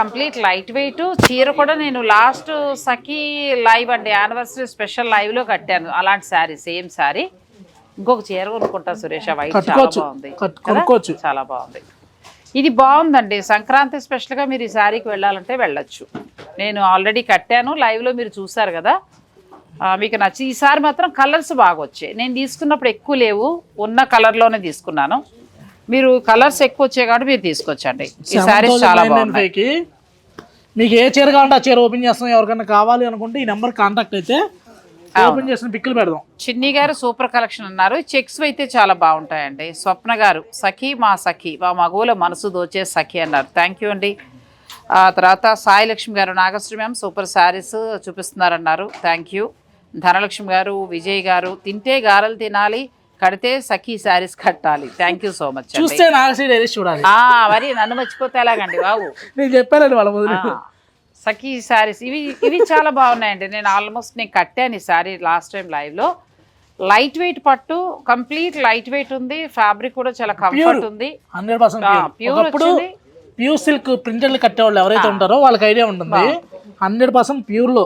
Complete light weight. చీర కూడా నేను లాస్ట్ సఖీ లైవ్ అండి, యానివర్సరీ స్పెషల్ లైవ్ లో కట్టాను అలాంటి శారీ, సేమ్ శారీ. ఇంకొక చీర కొనుక్కుంటా సురేష్, వైట్ చాలా బాగుంది, చాలా బాగుంది. ఇది బాగుందండి, సంక్రాంతి స్పెషల్గా మీరు ఈ శారీకి వెళ్ళాలంటే వెళ్ళొచ్చు. నేను ఆల్రెడీ కట్టాను, లైవ్లో మీరు చూసారు కదా, మీకు నచ్చి. ఈసారి మాత్రం కలర్స్ బాగా వచ్చాయి. నేను తీసుకున్నప్పుడు ఎక్కువ లేవు, ఉన్న కలర్లోనే తీసుకున్నాను. మీరు కలర్స్ ఎక్కువ వచ్చాయి కాబట్టి మీరు తీసుకొచ్చండి. ఈ శారీస్ చాలా బాగుంది. మీకు ఏ చీర కావాలంటే ఆ చీర ఓపెన్ చేస్తాం. ఎవరికైనా కావాలి అనుకుంటే ఈ నెంబర్ కాంటాక్ట్ అయితే ఓపెన్ చేసిన పిక్కులు పెడదాం. చిన్ని గారు సూపర్ కలెక్షన్ అన్నారు. చెక్స్ అయితే చాలా బాగుంటాయండి. స్వప్న గారు సఖీ మా మగువుల మనసు దోచే సఖీ అన్నారు. థ్యాంక్ యూ అండి. తర్వాత సాయి లక్ష్మి గారు, నాగశ్రీ మ్యామ్ సూపర్ శారీస్ చూపిస్తున్నారన్నారు. Thank you. ధనలక్ష్మి గారు, విజయ్ గారు, తింటే గారెలు తినాలి, కడితే సఖీ శారీస్ కట్టాలి. Thank you so much. చూస్తే నాగశ్రీ డైరీస్ చూడాలి. మరి నన్ను మర్చిపోతే ఎలాగండి బాబు, నేను చెప్పానండి వాళ్ళ మొదలు. సఖీ శారీస్ ఇవి చాలా బాగున్నాయండి. నేను ఆల్మోస్ట్ కట్టాను ఈ శారీ లాస్ట్ టైం లైవ్లో. లైట్ వెయిట్ పట్టు, కంప్లీట్ లైట్ వెయిట్ ఉంది. ఫ్యాబ్రిక్ కూడా చాలా కంఫర్ట్ ఉంది. 100% ప్యూర్ సిల్క్ ప్రింటర్లు కట్టేవాళ్ళు ఎవరైతే ఉంటారో వాళ్ళకి ఐడియా ఉంటుంది. 100% ప్యూర్లో